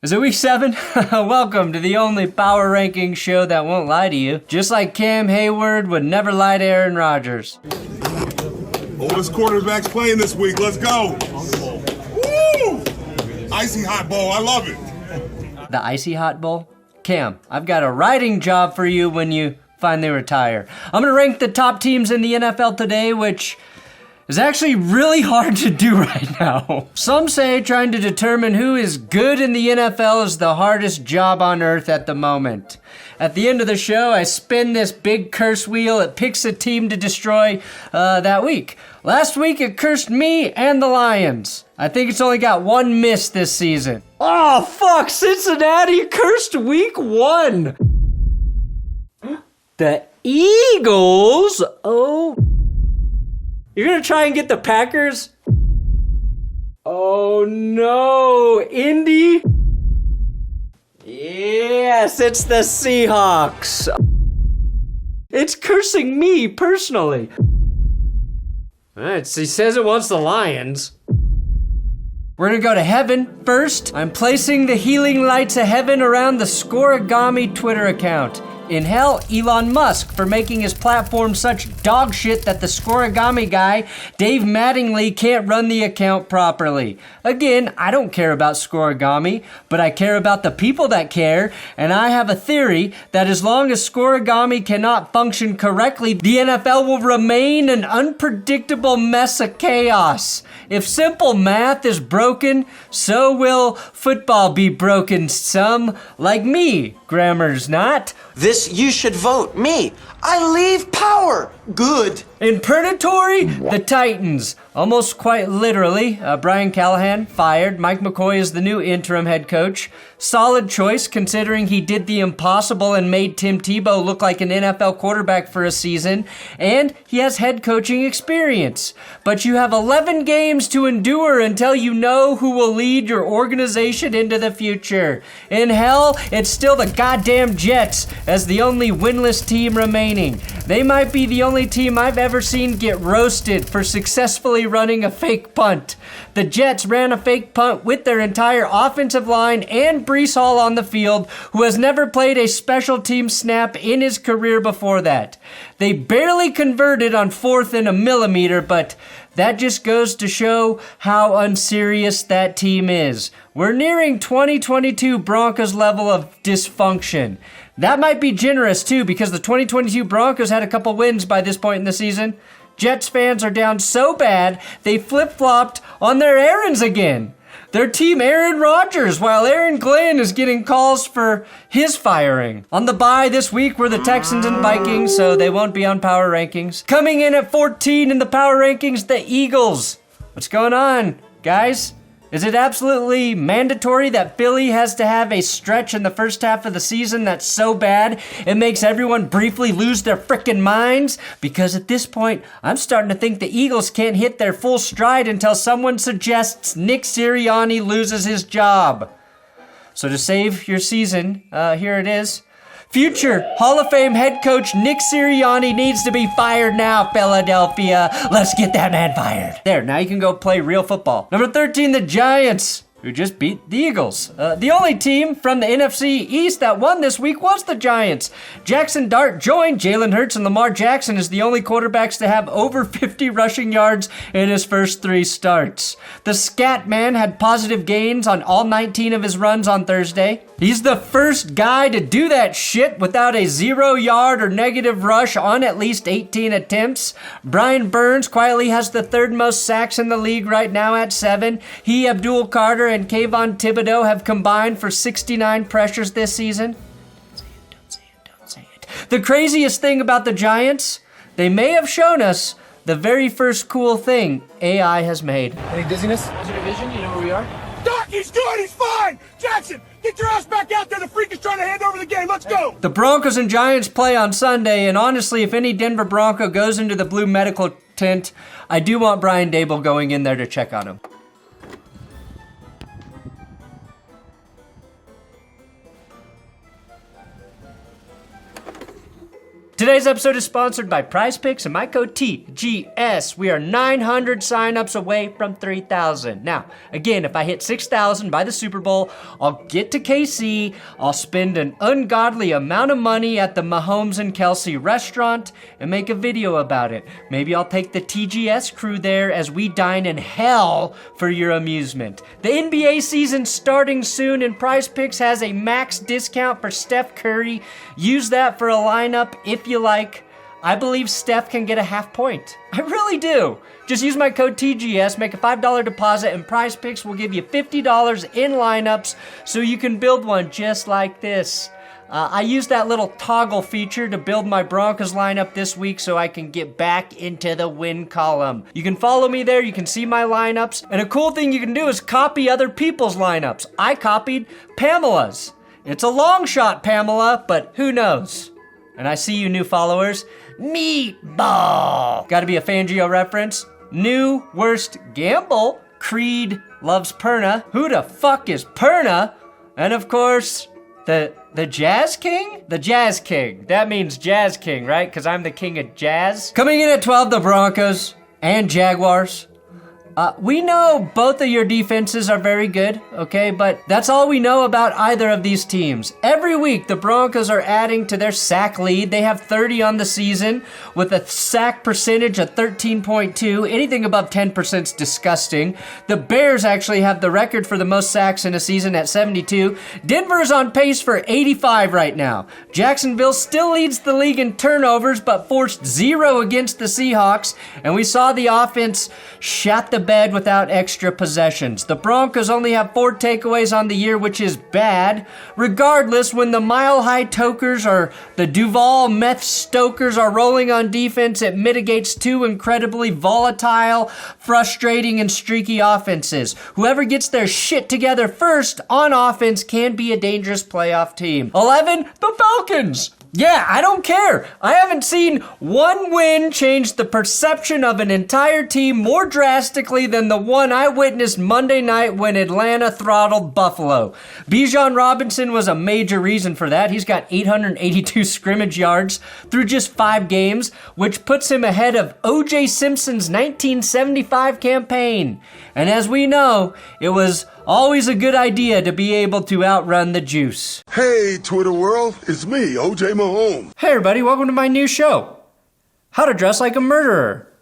Is it week 7? Welcome to the only power ranking show that won't lie to you. Just like Cam Hayward would never lie to Aaron Rodgers. Oldest quarterback's playing this week. Let's go. Woo! Icy hot bowl. I love it. The Icy Hot Bowl? Cam, I've got a writing job for you when you finally retire. I'm going to rank the top teams in the NFL today, which is actually really hard to do right now. Some say trying to determine who is good in the NFL is the hardest job on earth at the moment. At the end of the show, I spin this big curse wheel. It picks a team to destroy that week. Last week, it cursed me and the Lions. I think it's only got one miss this season. Oh, fuck! Cincinnati cursed week 1. The Eagles? Oh. You're gonna try and get the Packers? Oh no, Indy? Yes, it's the Seahawks. It's cursing me personally. Alright, so he says it wants the Lions. We're gonna go to heaven first. I'm placing the healing lights of heaven around the Scorigami Twitter account. In hell, Elon Musk for making his platform such dog shit that the Scorigami guy, Dave Mattingly, can't run the account properly. Again, I don't care about Scorigami, but I care about the people that care, and I have a theory that as long as Scorigami cannot function correctly, the NFL will remain an unpredictable mess of chaos. If simple math is broken, so will football be broken. Some, like me, grammar's not. You should vote. Me. I leave power. Good. In Purgatory, the Titans. Almost quite literally, Brian Callahan fired. Mike McCoy is the new interim head coach. Solid choice considering he did the impossible and made Tim Tebow look like an NFL quarterback for a season. And he has head coaching experience. But you have 11 games to endure until you know who will lead your organization into the future. In hell, it's still the goddamn Jets as the only winless team remaining. They might be the only team I've ever seen get roasted for successfully running a fake punt. The Jets ran a fake punt with their entire offensive line and Breece Hall on the field, who has never played a special team snap in his career before that. They barely converted on 4th and a millimeter, but that just goes to show how unserious that team is. We're nearing 2022 Broncos level of dysfunction. That might be generous too, because the 2022 Broncos had a couple wins by this point in the season. Jets fans are down so bad, they flip-flopped on their errands again. Their team Aaron Rodgers, while Aaron Glenn is getting calls for his firing. On the bye this week were the Texans and Vikings, so they won't be on power rankings. Coming in at 14 in the power rankings, the Eagles. What's going on, guys? Is it absolutely mandatory that Philly has to have a stretch in the first half of the season that's so bad it makes everyone briefly lose their frickin' minds? Because at this point, I'm starting to think the Eagles can't hit their full stride until someone suggests Nick Sirianni loses his job. So to save your season, here it is. Future Hall of Fame head coach Nick Sirianni needs to be fired now, Philadelphia. Let's get that man fired. There, now you can go play real football. Number 13, the Giants, who just beat the Eagles. The only team from the NFC East that won this week was the Giants. Jackson Dart joined Jalen Hurts and Lamar Jackson as the only quarterbacks to have over 50 rushing yards in his first 3 starts. The Scat Man had positive gains on all 19 of his runs on Thursday. He's the first guy to do that shit without a 0-yard or negative rush on at least 18 attempts. Brian Burns quietly has the 3rd most sacks in the league right now at 7. He, Abdul Carter, and Kayvon Thibodeau have combined for 69 pressures this season. Don't say it. The craziest thing about the Giants, they may have shown us the very first cool thing AI has made. Any dizziness? How's your vision? You know where we are? Doc, he's good. He's fine. Jackson, get your ass back out there. The freak is trying to hand over the game. Let's go. The Broncos and Giants play on Sunday, and honestly, if any Denver Bronco goes into the blue medical tent, I do want Brian Dable going in there to check on him. To Today's episode is sponsored by PrizePicks and my code TGS. We are 900 signups away from 3,000. Now, again, if I hit 6,000 by the Super Bowl, I'll get to KC, I'll spend an ungodly amount of money at the Mahomes and Kelsey restaurant and make a video about it. Maybe I'll take the TGS crew there as we dine in hell for your amusement. The NBA season's starting soon and PrizePicks has a max discount for Steph Curry. Use that for a lineup if you like. I believe Steph can get a half point. I really do. Just use my code TGS, make a $5 deposit, and PrizePicks will give you $50 in lineups so you can build one just like this. I used that little toggle feature to build my Broncos lineup this week so I can get back into the win column. You can follow me there, you can see my lineups, and a cool thing you can do is copy other people's lineups. I copied Pamela's. It's a long shot, Pamela, but who knows? And I see you new followers. Meatball! Gotta be a Fangio reference. New worst gamble. Creed loves Perna. Who the fuck is Perna? And of course, the Jazz King? The Jazz King. That means Jazz King, right? Because I'm the king of jazz. Coming in at 12, the Broncos and Jaguars. We know both of your defenses are very good, okay? But that's all we know about either of these teams. Every week, the Broncos are adding to their sack lead. They have 30 on the season with a sack percentage of 13.2. Anything above 10% is disgusting. The Bears actually have the record for the most sacks in a season at 72. Denver is on pace for 85 right now. Jacksonville still leads the league in turnovers, but forced 0 against the Seahawks. And we saw the offense shut the bed without extra possessions. The Broncos only have 4 takeaways on the year, which is bad. Regardless, when the Mile High Tokers or the Duval Meth Stokers are rolling on defense, it mitigates 2 incredibly volatile, frustrating, and streaky offenses. Whoever gets their shit together first on offense can be a dangerous playoff team. 11, the Falcons. Yeah, I don't care. I haven't seen one win change the perception of an entire team more drastically than the one I witnessed Monday night when Atlanta throttled Buffalo. Bijan Robinson was a major reason for that. He's got 882 scrimmage yards through just 5 games, which puts him ahead of O.J. Simpson's 1975 campaign. And as we know, it was always a good idea to be able to outrun the juice. Hey, Twitter world, it's me, O.J. Mahomes. Hey everybody, welcome to my new show, How to Dress Like a Murderer.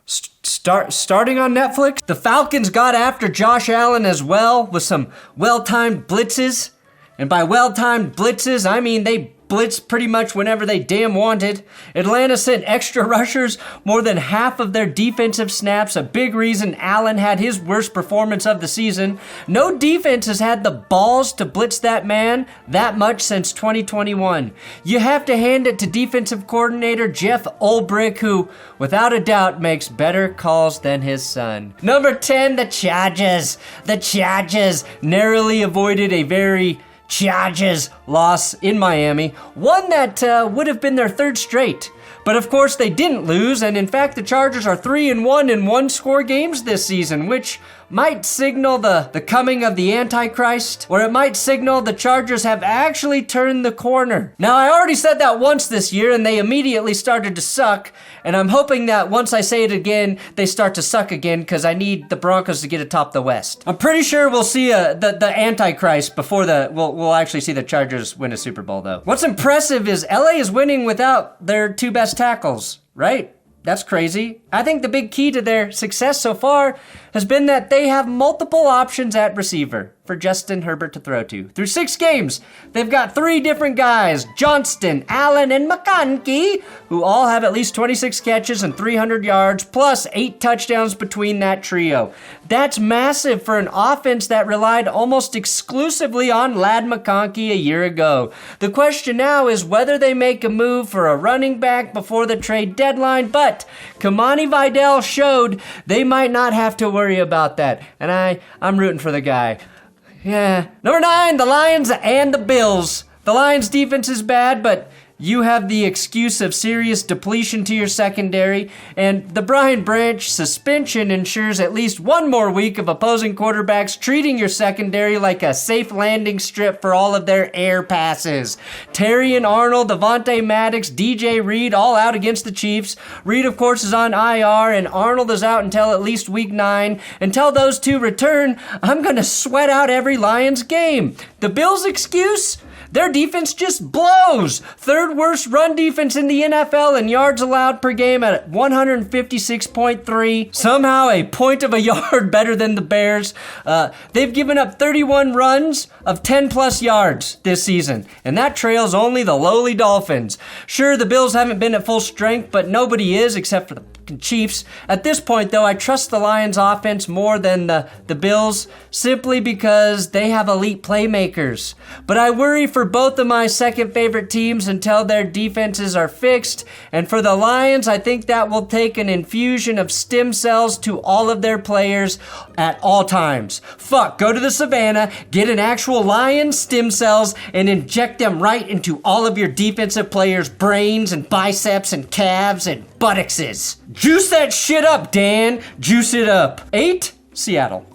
Starting on Netflix, the Falcons got after Josh Allen as well with some well-timed blitzes. And by well-timed blitzes, I mean they blitzed pretty much whenever they damn wanted. Atlanta sent extra rushers more than half of their defensive snaps, a big reason Allen had his worst performance of the season. No defense has had the balls to blitz that man that much since 2021. You have to hand it to defensive coordinator Jeff Ulbrich, who, without a doubt, makes better calls than his son. Number 10, the Chargers. The Chargers narrowly avoided a very Chargers loss in Miami, one that would have been their 3rd straight. But of course they didn't lose, and in fact the Chargers are 3-1 in 1-score games this season, which might signal the coming of the Antichrist, or it might signal the Chargers have actually turned the corner. Now, I already said that once this year, and they immediately started to suck, and I'm hoping that once I say it again, they start to suck again, because I need the Broncos to get atop the West. I'm pretty sure we'll see the Antichrist before we'll actually see the Chargers win a Super Bowl, though. What's impressive is LA is winning without their 2 best tackles, right? That's crazy. I think the big key to their success so far has been that they have multiple options at receiver for Justin Herbert to throw to. Through 6 games, they've got 3 different guys, Johnston, Allen, and McConkey, who all have at least 26 catches and 300 yards, plus 8 touchdowns between that trio. That's massive for an offense that relied almost exclusively on Ladd McConkey a year ago. The question now is whether they make a move for a running back before the trade deadline, but Kamani Vidal showed they might not have to worry about that, and I'm rooting for the guy. Yeah. Number 9, the Lions and the Bills. The Lions' defense is bad, but you have the excuse of serious depletion to your secondary, and the Brian Branch suspension ensures at least one more week of opposing quarterbacks treating your secondary like a safe landing strip for all of their air passes. Terry and Arnold, Devontae Maddox, DJ Reed all out against the Chiefs. Reed, of course, is on IR, and Arnold is out until at least week 9. Until those two return, I'm going to sweat out every Lions game. The Bills' excuse? Their defense just blows. Third worst run defense in the NFL in yards allowed per game at 156.3. Somehow a point of a yard better than the Bears. They've given up 31 runs of 10 plus yards this season, and that trails only the lowly Dolphins. Sure, the Bills haven't been at full strength, but nobody is except for the Chiefs. At this point, though, I trust the Lions offense more than the Bills, simply because they have elite playmakers. But I worry for both of my second favorite teams until their defenses are fixed. And for the Lions, I think that will take an infusion of stem cells to all of their players at all times. Fuck, go to the savannah, get an actual lion stem cells, and inject them right into all of your defensive players' brains and biceps and calves and buttocks. Juice that shit up, Dan. Juice it up. 8, Seattle.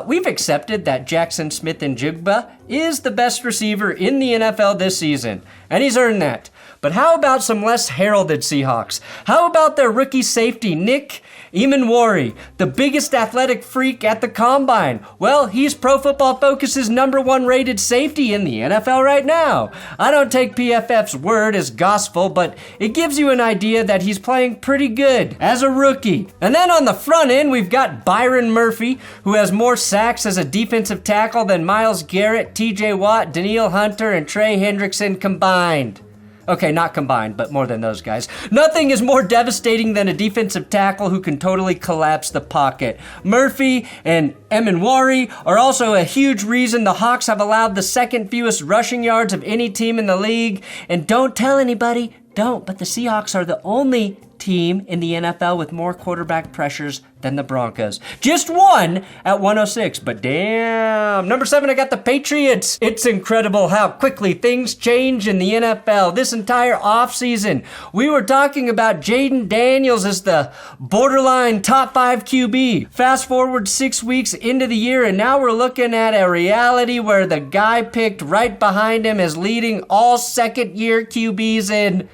We've accepted that Jackson Smith-Njigba is the best receiver in the NFL this season, and he's earned that. But how about some less heralded Seahawks? How about their rookie safety, Nick Emanwari, the biggest athletic freak at the Combine? Well, he's Pro Football Focus's #1 rated safety in the NFL right now. I don't take PFF's word as gospel, but it gives you an idea that he's playing pretty good as a rookie. And then on the front end, we've got Byron Murphy, who has more sacks as a defensive tackle than Myles Garrett, TJ Watt, Danielle Hunter, and Trey Hendrickson combined. Okay, not combined, but more than those guys. Nothing is more devastating than a defensive tackle who can totally collapse the pocket. Murphy and Emanwari are also a huge reason the Hawks have allowed the second fewest rushing yards of any team in the league. And don't tell anybody, but the Seahawks are the only team in the NFL with more quarterback pressures than the Broncos. Just one at 106, but damn. Number 7, I got the Patriots. It's incredible how quickly things change in the NFL. This entire offseason, we were talking about Jaden Daniels as the borderline top 5 QB. Fast forward 6 weeks into the year, and now we're looking at a reality where the guy picked right behind him is leading all second-year QBs in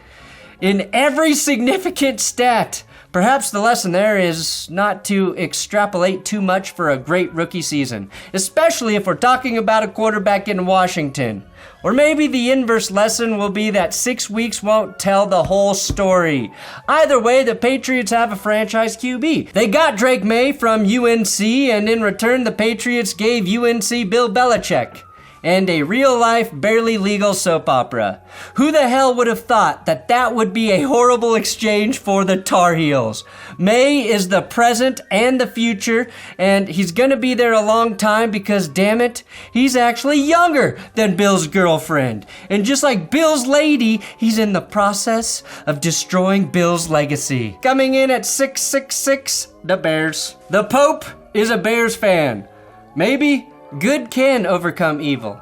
every significant stat. Perhaps the lesson there is not to extrapolate too much for a great rookie season, especially if we're talking about a quarterback in Washington. Or maybe the inverse lesson will be that 6 weeks won't tell the whole story. Either way, the Patriots have a franchise QB. They got Drake May from UNC, and in return, the Patriots gave UNC Bill Belichick and a real-life, barely legal soap opera. Who the hell would have thought that that would be a horrible exchange for the Tar Heels? May is the present and the future, and he's gonna be there a long time because, damn it, he's actually younger than Bill's girlfriend. And just like Bill's lady, he's in the process of destroying Bill's legacy. Coming in at 666, the Bears. The Pope is a Bears fan. Maybe good can overcome evil.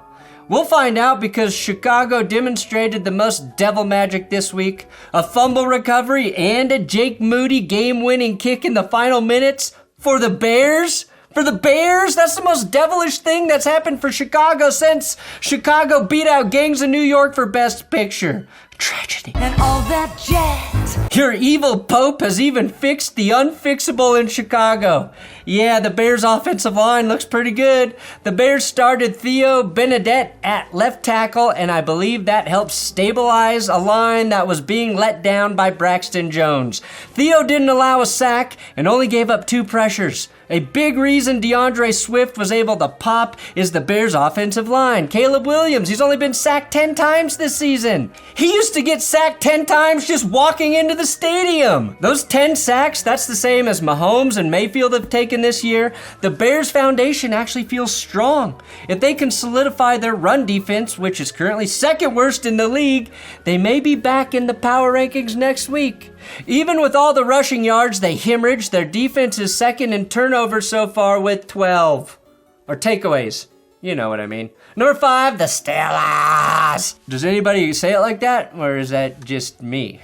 We'll find out because Chicago demonstrated the most devil magic this week. A fumble recovery and a Jake Moody game-winning kick in the final minutes for the Bears. For the Bears, that's the most devilish thing that's happened for Chicago since Chicago beat out Gangs of New York for Best Picture. Tragedy. And all that jazz. Your evil Pope has even fixed the unfixable in Chicago. Yeah, the Bears' offensive line looks pretty good. The Bears started Theo Benedette at left tackle, and I believe that helped stabilize a line that was being let down by Braxton Jones. Theo didn't allow a sack and only gave up 2 pressures. A big reason DeAndre Swift was able to pop is the Bears' offensive line. Caleb Williams, he's only been sacked 10 times this season. He used to get sacked 10 times just walking into the stadium. Those 10 sacks, that's the same as Mahomes and Mayfield have taken this year. The Bears' foundation actually feels strong. If they can solidify their run defense, which is currently second worst in the league, they may be back in the power rankings next week. Even with all the rushing yards they hemorrhaged, their defense is second in turnovers so far with 12. Or takeaways. You know what I mean. Number 5, the Steelers. Does anybody say it like that, or is that just me?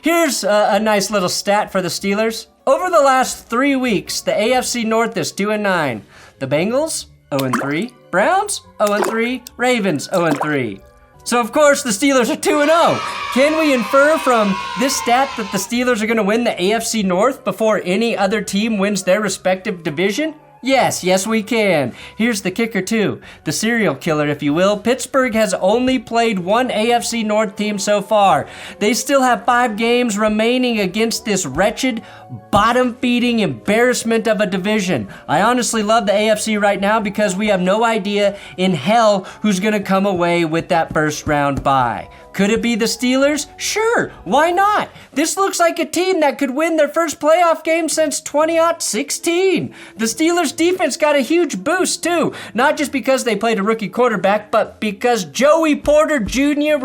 Here's a nice little stat for the Steelers. Over the last 3 weeks, the AFC North is 2-9. The Bengals, 0-3. Browns, 0-3. Ravens, 0-3. So, of course, the Steelers are 2-0. Can we infer from this stat that the Steelers are going to win the AFC North before any other team wins their respective division? Yes, we can. Here's the kicker, too. The serial killer, if you will. Pittsburgh has only played one AFC North team so far. They still have 5 games remaining against this wretched, bottom-feeding embarrassment of a division. I honestly love the AFC right now because we have no idea in hell who's going to come away with that first-round bye. Could it be the Steelers? Sure, why not? This looks like a team that could win their first playoff game since 2016. The Steelers defense got a huge boost too, not just because they played a rookie quarterback, but because Joey Porter Jr.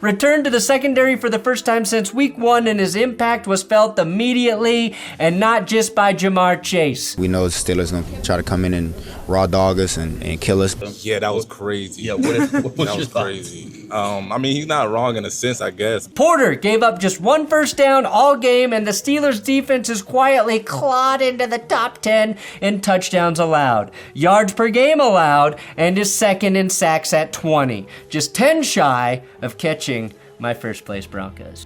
returned to the secondary for the first time since week 1, and his impact was felt immediately and not just by Jamar Chase. We know the Steelers gonna try to come in and raw dog us and kill us. Yeah, that was crazy. Yeah, what that was crazy. I mean, he's not wrong in a sense, I guess. Porter gave up just 1 first down all game, and the Steelers' defense is quietly clawed into the top 10 in touchdowns allowed, yards per game allowed, and is second in sacks at 20. Just 10 shy of catching my first place Broncos.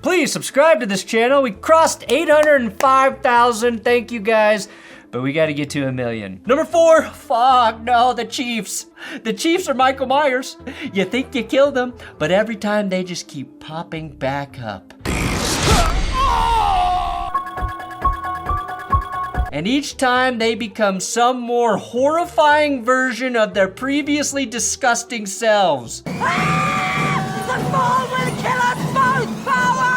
Please subscribe to this channel. We crossed 805,000. Thank you guys. But we got to get to 1 million. Number 4, fuck no, the Chiefs. The Chiefs are Michael Myers. You think you killed them, but every time they just keep popping back up. And each time they become some more horrifying version of their previously disgusting selves. The ball will kill us both, powers!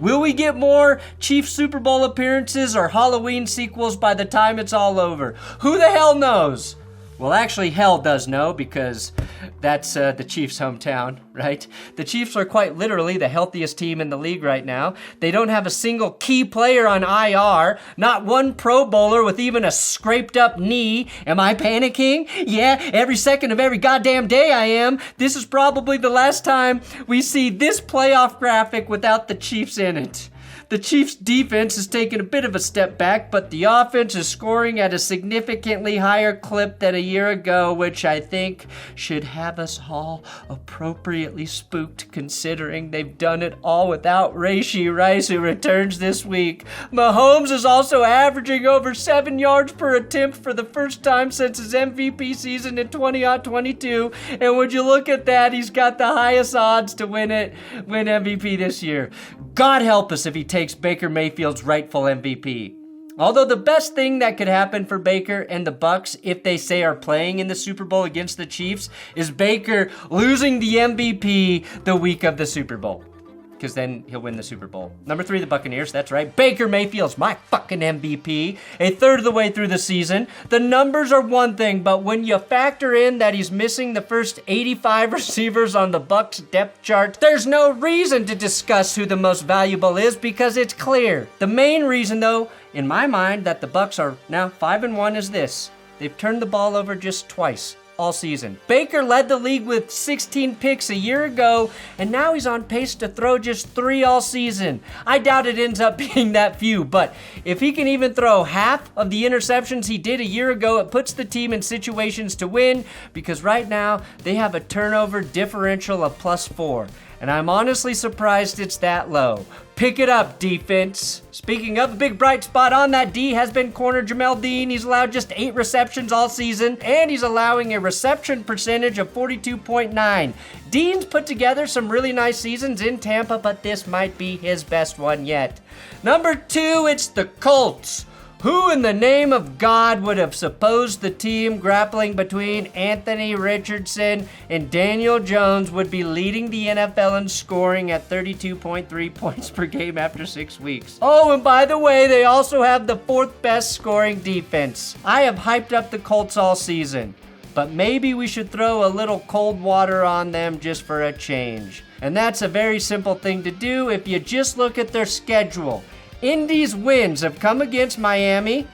Will we get more Chiefs Super Bowl appearances or Halloween sequels by the time it's all over? Who the hell knows? Well, actually, hell does know, because that's the Chiefs' hometown, right? The Chiefs are quite literally the healthiest team in the league right now. They don't have a single key player on IR, not one Pro Bowler with even a scraped up knee. Am I panicking? Yeah, every second of every goddamn day I am. This is probably the last time we see this playoff graphic without the Chiefs in it. The Chiefs' defense has taken a bit of a step back, but the offense is scoring at a significantly higher clip than a year ago, which I think should have us all appropriately spooked, considering they've done it all without Rashee Rice, who returns this week. Mahomes is also averaging over 7 yards per attempt for the first time since his MVP season in 2022, and would you look at that, he's got the highest odds to win MVP this year. God help us if he takes Baker Mayfield's rightful MVP. Although the best thing that could happen for Baker and the Bucs, if they say are playing in the Super Bowl against the Chiefs, is Baker losing the MVP the week of the Super Bowl. Because then he'll win the Super Bowl. Number 3, the Buccaneers. That's right. Baker Mayfield's my fucking MVP. A third of the way through the season. The numbers are one thing, but when you factor in that he's missing the first 85 receivers on the Bucs depth chart, there's no reason to discuss who the most valuable is, because it's clear. The main reason, though, in my mind, that the Bucs are now 5-1 is this: they've turned the ball over just twice all season. Baker led the league with 16 picks a year ago, and now he's on pace to throw just 3 all season. I doubt it ends up being that few, but if he can even throw half of the interceptions he did a year ago, it puts the team in situations to win, because right now they have a turnover differential of +4. And I'm honestly surprised it's that low. Pick it up, defense. Speaking of, a big bright spot on that D has been corner Jamel Dean. He's allowed just 8 receptions all season, and he's allowing a reception percentage of 42.9. Dean's put together some really nice seasons in Tampa, but this might be his best one yet. Number 2, it's the Colts. Who in the name of God would have supposed the team grappling between Anthony Richardson and Daniel Jones would be leading the NFL in scoring at 32.3 points per game after 6 weeks? Oh, and by the way, they also have the 4th best scoring defense. I have hyped up the Colts all season, but maybe we should throw a little cold water on them just for a change. And that's a very simple thing to do if you just look at their schedule. Indy's wins have come against Miami,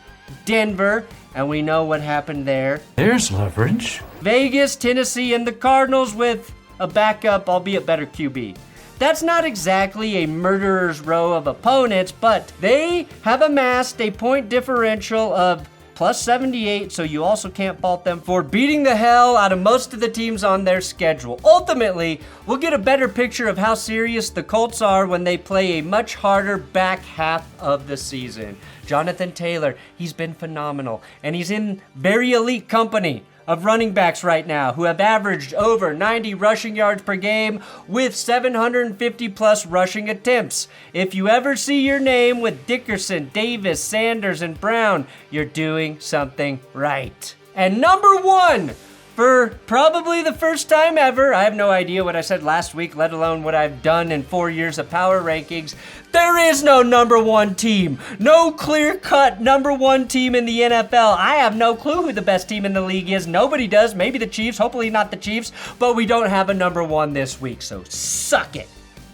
Denver, and we know what happened there. There's leverage. Vegas, Tennessee, and the Cardinals with a backup, albeit better QB. That's not exactly a murderer's row of opponents, but they have amassed a point differential of plus 78, so you also can't fault them for beating the hell out of most of the teams on their schedule. Ultimately, we'll get a better picture of how serious the Colts are when they play a much harder back half of the season. Jonathan Taylor, he's been phenomenal, and he's in very elite company of running backs right now who have averaged over 90 rushing yards per game with 750 plus rushing attempts. If you ever see your name with Dickerson, Davis, Sanders, and Brown, you're doing something right. And number one, for probably the first time ever, I have no idea what I said last week, let alone what I've done in 4 years of power rankings. There is no number one team. No clear-cut number one team in the NFL. I have no clue who the best team in the league is. Nobody does. Maybe the Chiefs. Hopefully not the Chiefs. But we don't have a number one this week, so suck it.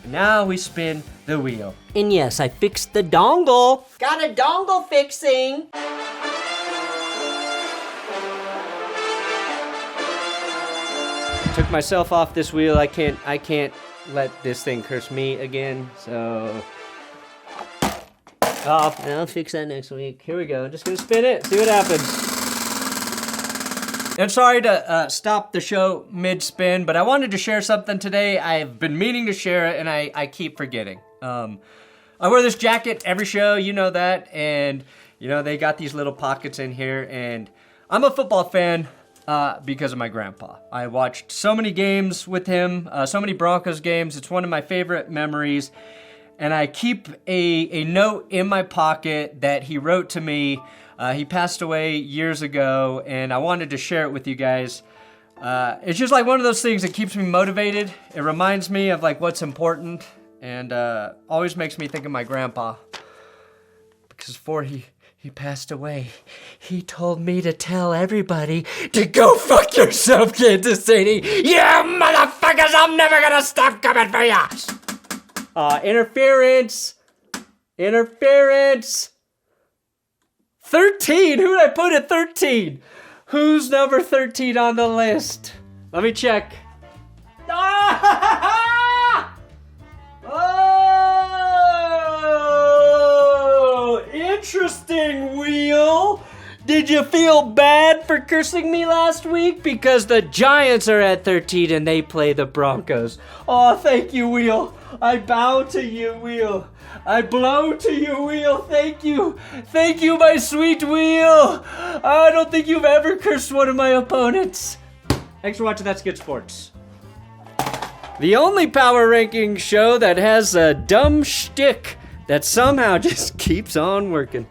Now we spin the wheel. And yes, I fixed the dongle. Got a dongle fixing. Took myself off this wheel. I can't let this thing curse me again. So I'll fix that next week. Here we go. Just gonna spin it. See what happens. I'm sorry to stop the show mid-spin, but I wanted to share something today. I've been meaning to share it, and I keep forgetting. I wear this jacket every show. You know that, and you know they got these little pockets in here. And I'm a football fan. Because of my grandpa. I watched so many games with him, so many Broncos games. It's one of my favorite memories. And I keep a note in my pocket that he wrote to me. He passed away years ago, and I wanted to share it with you guys. It's just like one of those things that keeps me motivated. It reminds me of like what's important, and always makes me think of my grandpa. Because before he passed away, he told me to tell everybody to go fuck yourself, Kansas City. Yeah, motherfuckers, I'm never gonna stop coming for ya. Interference. 13, who did I put at 13? Who's number 13 on the list? Let me check. Interesting, Wheel. Did you feel bad for cursing me last week? Because the Giants are at 13 and they play the Broncos. Oh, thank you, Wheel. I bow to you, Wheel. I blow to you, Wheel. Thank you. Thank you, my sweet Wheel. I don't think you've ever cursed one of my opponents. Thanks for watching That's Good Sports. The only power ranking show that has a dumb shtick that somehow just keeps on working.